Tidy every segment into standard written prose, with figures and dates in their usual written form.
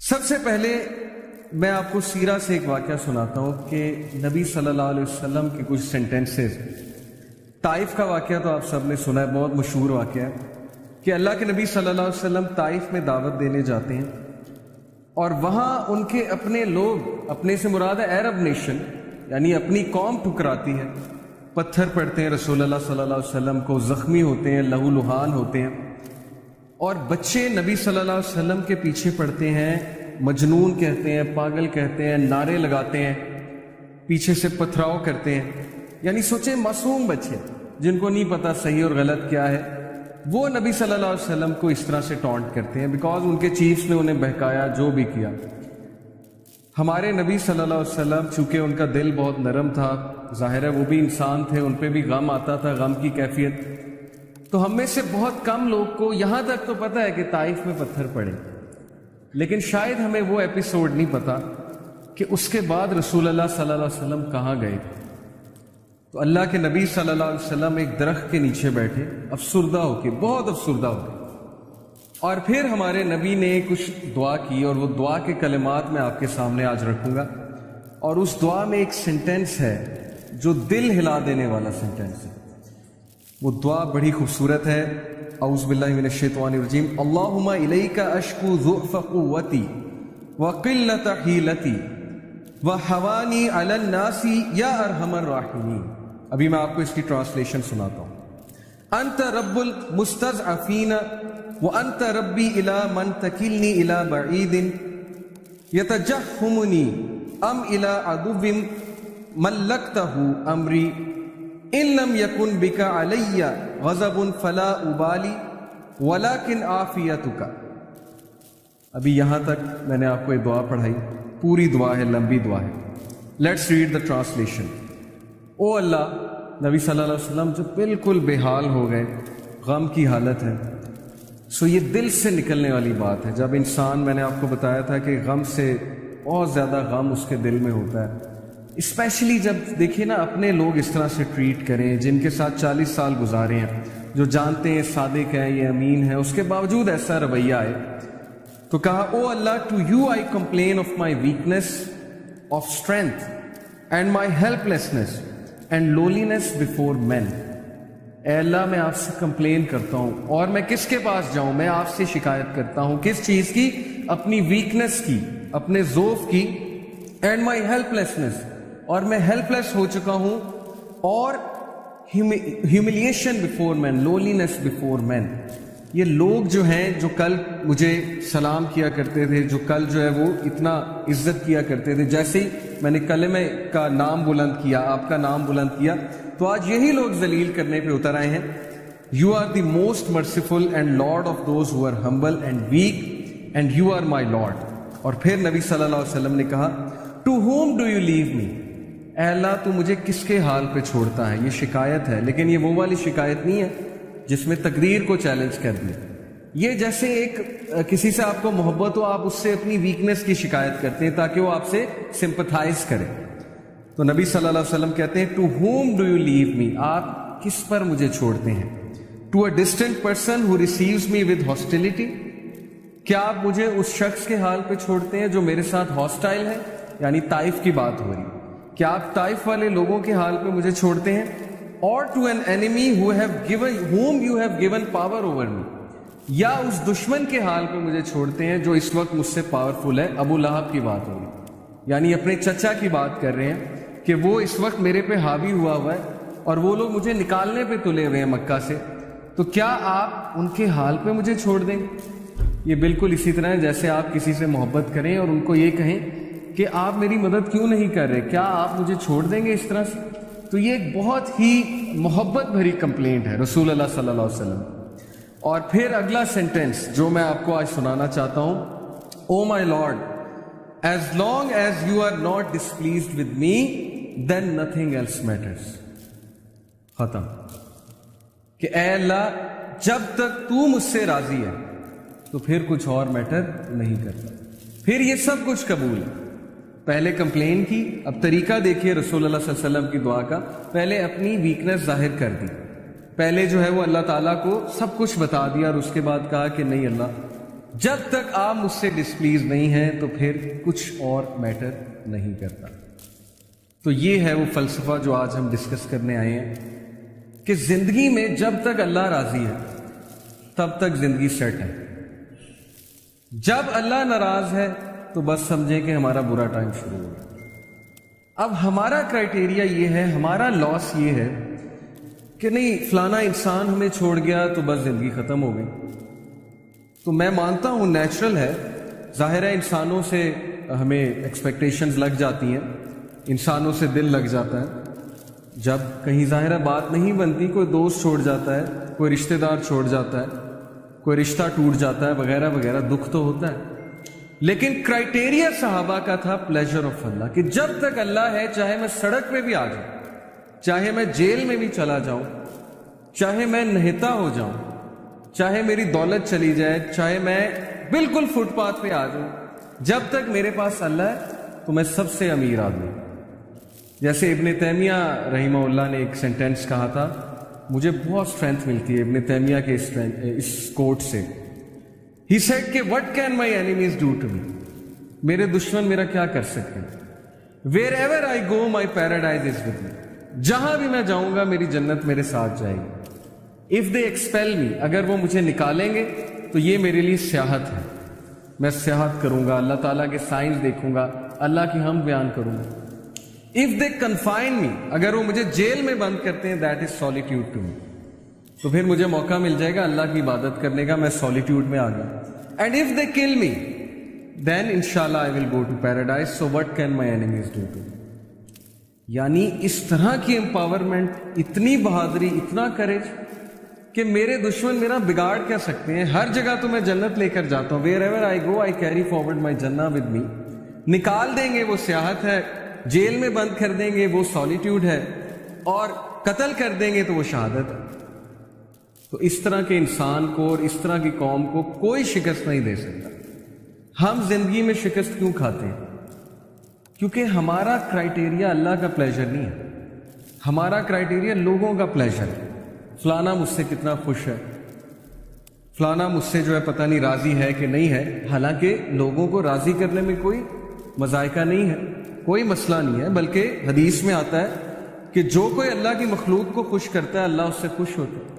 سب سے پہلے میں آپ کو سیرہ سے ایک واقعہ سناتا ہوں کہ نبی صلی اللہ علیہ وسلم کے کچھ سینٹنسز. طائف کا واقعہ تو آپ سب نے سنا ہے، بہت مشہور واقعہ ہے کہ اللہ کے نبی صلی اللہ علیہ وسلم طائف میں دعوت دینے جاتے ہیں اور وہاں ان کے اپنے لوگ، اپنے سے مراد ہے عرب نیشن، یعنی اپنی قوم ٹھکراتی ہے، پتھر پڑتے ہیں رسول اللہ صلی اللہ علیہ وسلم کو، زخمی ہوتے ہیں، لہو لہان ہوتے ہیں، اور بچے نبی صلی اللہ علیہ وسلم کے پیچھے پڑتے ہیں، مجنون کہتے ہیں، پاگل کہتے ہیں، نعرے لگاتے ہیں، پیچھے سے پتھراؤ کرتے ہیں. یعنی سوچیں معصوم بچے جن کو نہیں پتا صحیح اور غلط کیا ہے، وہ نبی صلی اللہ علیہ وسلم کو اس طرح سے ٹونٹ کرتے ہیں بیکاز ان کے چیفز نے انہیں بہکایا، جو بھی کیا. ہمارے نبی صلی اللہ علیہ وسلم چونکہ ان کا دل بہت نرم تھا، ظاہر ہے وہ بھی انسان تھے، ان پہ بھی غم آتا تھا، غم کی کیفیت. تو ہم میں سے بہت کم لوگ کو یہاں تک تو پتہ ہے کہ طائف میں پتھر پڑے، لیکن شاید ہمیں وہ ایپیسوڈ نہیں پتا کہ اس کے بعد رسول اللہ صلی اللہ علیہ وسلم کہاں گئے. تو اللہ کے نبی صلی اللہ علیہ وسلم ایک درخت کے نیچے بیٹھے، افسردہ ہو کے، بہت افسردہ ہو کے، اور پھر ہمارے نبی نے کچھ دعا کی، اور وہ دعا کے کلمات میں آپ کے سامنے آج رکھوں گا. اور اس دعا میں ایک سینٹنس ہے جو دل ہلا دینے والا سینٹنس ہے. وہ دعا بڑی خوبصورت ہے. اعوذ باللہ من الشیطان الرجیم. اللہم الیک اشکو ضعف قوتی وقلت حیلتی وحوانی علی الناس یا ارحم الراحمین. ابھی میں آپ کو اس کی ٹرانسلیشن سناتا ہوں. انت رب المستضعفین وانت ربی الی من تکلنی الی بعید یتجہمنی ام الی عدو ملکتہ امری ان لم یکن بک علی غضب فلا ابالی ولکن عافیتک. ابھی یہاں تک میں نے آپ کو یہ دعا پڑھائی، پوری دعا ہے، لمبی دعا ہے. Let's read the translation. او اللہ، نبی صلی اللہ علیہ وسلم جو بالکل بے حال ہو گئے، غم کی حالت ہے. سو یہ دل سے نکلنے والی بات ہے. جب انسان، میں نے آپ کو بتایا تھا کہ غم سے بہت زیادہ غم اس کے دل میں ہوتا ہے، اسپیشلی جب دیکھیے نا اپنے لوگ اس طرح سے ٹریٹ کریں جن کے ساتھ 40 سال گزارے ہیں، جو جانتے ہیں صادق ہے، یہ امین ہے، اس کے باوجود ایسا رویہ آئے. تو کہا O Allah, to you I complain of my weakness of strength and my helplessness and lowliness before men. اے اللہ، میں آپ سے کمپلین کرتا ہوں، اور میں کس کے پاس جاؤں؟ میں آپ سے شکایت کرتا ہوں. کس چیز کی؟ اپنی ویکنیس کی، اپنے ضعف کی. اینڈ مائی ہیلپ لیسنس، اور میں ہیلپ لیس ہو چکا ہوں. اور ہیوملیشن بفور مین، لولینس بفور مین. یہ لوگ جو ہیں، جو کل مجھے سلام کیا کرتے تھے، جو کل جو ہے وہ اتنا عزت کیا کرتے تھے، جیسے ہی میں نے کلمہ کا نام بلند کیا، آپ کا نام بلند کیا، تو آج یہی لوگ ذلیل کرنے پہ اتر آئے ہیں. You are the most merciful and lord of those who are humble and weak and you are my lord. اور پھر نبی صلی اللہ علیہ وسلم نے کہا to whom do you leave me. اے اللہ، تو مجھے کس کے حال پہ چھوڑتا ہے؟ یہ شکایت ہے، لیکن یہ وہ والی شکایت نہیں ہے جس میں تقدیر کو چیلنج کر دیا. یہ جیسے ایک کسی سے آپ کو محبت ہو، آپ اس سے اپنی ویکنیس کی شکایت کرتے ہیں تاکہ وہ آپ سے سمپتھائز کرے. تو نبی صلی اللہ علیہ وسلم کہتے ہیں to whom do you leave me, آپ کس پر مجھے چھوڑتے ہیں؟ To a distant person who receives me with hostility, کیا آپ مجھے اس شخص کے حال پہ چھوڑتے ہیں جو میرے ساتھ ہاسٹائل ہے؟ یعنی طائف کی بات ہو رہی. کیا آپ طائف والے لوگوں کے حال پہ مجھے چھوڑتے ہیں؟ اور to an enemy whom you have given power over me، یا اس دشمن کے حال پہ مجھے چھوڑتے ہیں جو اس وقت مجھ سے پاورفل ہے. ابو لہب کی بات ہو رہی، یعنی اپنے چچا کی بات کر رہے ہیں کہ وہ اس وقت میرے پہ حاوی ہوا ہے اور وہ لوگ مجھے نکالنے پہ تلے ہوئے ہیں مکہ سے. تو کیا آپ ان کے حال پہ مجھے چھوڑ دیں گے؟ یہ بالکل اسی طرح ہے جیسے آپ کسی سے محبت کریں اور ان کو یہ کہیں کہ آپ میری مدد کیوں نہیں کر رہے، کیا آپ مجھے چھوڑ دیں گے اس طرح سے؟ تو یہ ایک بہت ہی محبت بھری کمپلینٹ ہے رسول اللہ صلی اللہ علیہ وسلم. اور پھر اگلا سینٹنس جو میں آپ کو آج سنانا چاہتا ہوں، O my lord, as long as you are not displeased with me then nothing else matters. ختم. کہ اے اللہ، جب تک تو مجھ سے راضی ہے تو پھر کچھ اور میٹر نہیں کرتا، پھر یہ سب کچھ قبول ہے. پہلے کمپلین کی، اب طریقہ دیکھیے رسول اللہ صلی اللہ علیہ وسلم کی دعا کا. پہلے اپنی ویکنیس ظاہر کر دی، پہلے جو ہے وہ اللہ تعالیٰ کو سب کچھ بتا دیا، اور اس کے بعد کہا کہ نہیں اللہ، جب تک آپ مجھ سے ڈسپلیز نہیں ہیں تو پھر کچھ اور میٹر نہیں کرتا. تو یہ ہے وہ فلسفہ جو آج ہم ڈسکس کرنے آئے ہیں کہ زندگی میں جب تک اللہ راضی ہے تب تک زندگی سیٹ ہے. جب اللہ ناراض ہے تو بس سمجھیں کہ ہمارا برا ٹائم شروع ہو گیا. اب ہمارا کرائٹیریا یہ ہے, ہمارا لاس یہ ہے کہ نہیں فلانا انسان ہمیں چھوڑ گیا تو بس زندگی ختم ہو گئی. تو میں مانتا ہوں نیچرل ہے, ظاہر ہے انسانوں سے ہمیں ایکسپیکٹیشنز لگ جاتی ہیں, انسانوں سے دل لگ جاتا ہے. جب کہیں ظاہرہ بات نہیں بنتی, کوئی دوست چھوڑ جاتا ہے, کوئی رشتہ دار چھوڑ جاتا ہے, کوئی رشتہ ٹوٹ جاتا ہے وغیرہ وغیرہ, دکھ تو ہوتا ہے. لیکن کرائٹیریا صحابہ کا تھا پلیجر آف اللہ, کہ جب تک اللہ ہے چاہے میں سڑک پہ بھی آ جاؤں, چاہے میں جیل میں بھی چلا جاؤں, چاہے میں نہتا ہو جاؤں, چاہے میری دولت چلی جائے, چاہے میں بالکل فٹ پاتھ پہ آ جاؤں, جب تک میرے پاس اللہ ہے تو میں سب سے امیر آدمی. جیسے ابن تیمیہ رحمہ اللہ نے ایک سینٹینس کہا تھا, مجھے بہت اسٹرینتھ ملتی ہے ابن تیمیہ کے اس کوٹ سے. He said کہ what can my enemies do to me, میرے دشمن میرا کیا کر سکتے ہیں. Wherever I go my paradise is with me, جہاں بھی میں جاؤں گا میری جنت میرے ساتھ جائے گی. If they expel me, اگر وہ مجھے نکالیں گے تو یہ میرے لیے سیاحت ہے, میں سیاحت کروں گا, اللہ تعالیٰ کے سائنس دیکھوں گا, اللہ کی حمد بیان کروں گا. If they confine me, اگر وہ مجھے جیل میں بند کرتے ہیں, that is solitude to me, تو پھر مجھے موقع مل جائے گا اللہ کی عبادت کرنے کا, میں سولیٹیوڈ میں آ گیا. اینڈ اف دے کل می دین انشاءاللہ I will go to paradise, so what can my enemies do to me. یعنی اس طرح کی امپاورمنٹ, اتنی بہادری, اتنا کریج کہ میرے دشمن میرا بگاڑ کیا سکتے ہیں. ہر جگہ تو میں جنت لے کر جاتا ہوں, wherever I go I carry forward my جنہ ود می. نکال دیں گے وہ سیاحت ہے, جیل میں بند کر دیں گے وہ سولیٹیوڈ ہے, اور قتل کر دیں گے تو وہ شہادت ہے. تو اس طرح کے انسان کو اور اس طرح کی قوم کو کوئی شکست نہیں دے سکتا. ہم زندگی میں شکست کیوں کھاتے ہیں؟ کیونکہ ہمارا کرائٹیریا اللہ کا پلیجر نہیں ہے, ہمارا کرائٹیریا لوگوں کا پلیجر ہے. فلانا مجھ سے کتنا خوش ہے, فلانا مجھ سے جو ہے پتہ نہیں راضی ہے کہ نہیں ہے. حالانکہ لوگوں کو راضی کرنے میں کوئی مذائقہ نہیں ہے, کوئی مسئلہ نہیں ہے, بلکہ حدیث میں آتا ہے کہ جو کوئی اللہ کی مخلوق کو خوش کرتا ہے اللہ اس سے خوش ہوتا ہے,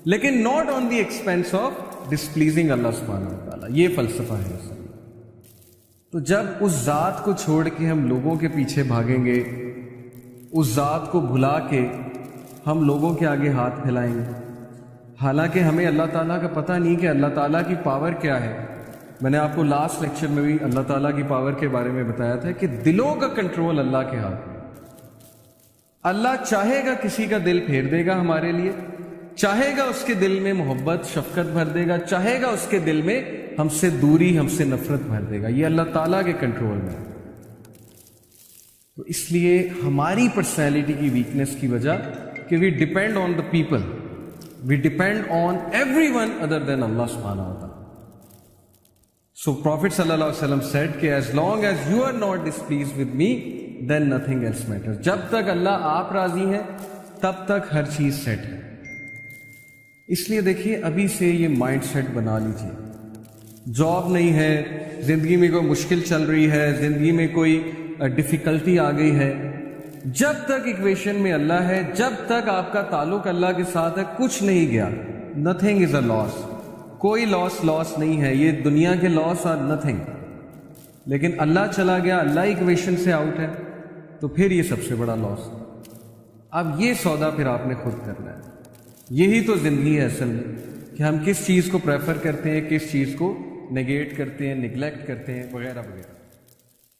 لیکن not on the expense of displeasing Allah سبحانہ و تعالیٰ. یہ فلسفہ ہے اصل. تو جب اس ذات کو چھوڑ کے ہم لوگوں کے پیچھے بھاگیں گے, اس ذات کو بھلا کے ہم لوگوں کے آگے ہاتھ پھیلائیں گے, حالانکہ ہمیں اللہ تعالیٰ کا پتہ نہیں کہ اللہ تعالیٰ کی پاور کیا ہے. میں نے آپ کو لاسٹ لیکچر میں بھی اللہ تعالیٰ کی پاور کے بارے میں بتایا تھا کہ دلوں کا کنٹرول اللہ کے ہاتھ میں. اللہ چاہے گا کسی کا دل پھیر دے گا ہمارے لیے, چاہے گا اس کے دل میں محبت شفقت بھر دے گا, چاہے گا اس کے دل میں ہم سے دوری ہم سے نفرت بھر دے گا. یہ اللہ تعالیٰ کے کنٹرول میں ہے. تو اس لیے ہماری پرسنالٹی کی ویکنس کی وجہ کہ we depend on the people, we depend on every one other than Allah سبحانہ و تعالیٰ. سو پروفٹ صلی اللہ علیہ وسلم سیڈ کہ as long as you are not displeased with me then nothing else matters. جب تک اللہ آپ راضی ہیں تب تک ہر چیز سیٹ ہے. اس لیے دیکھیے ابھی سے یہ مائنڈ سیٹ بنا لیجیے. جاب نہیں ہے, زندگی میں کوئی مشکل چل رہی ہے, زندگی میں کوئی ڈیفیکلٹی آ گئی ہے, جب تک ایکویشن میں اللہ ہے, جب تک آپ کا تعلق اللہ کے ساتھ ہے, کچھ نہیں گیا. نتھنگ از اے لاس, کوئی لاس نہیں ہے. یہ دنیا کے لاس آر نتھنگ. لیکن اللہ چلا گیا, اللہ ایکویشن سے آؤٹ ہے, تو پھر یہ سب سے بڑا لاس. اب یہ سودا پھر آپ نے خود کرنا ہے. یہی تو زندگی ہے اصل میں, کہ ہم کس چیز کو پریفر کرتے ہیں, کس چیز کو نیگیٹ کرتے ہیں, نگلیکٹ کرتے ہیں وغیرہ وغیرہ.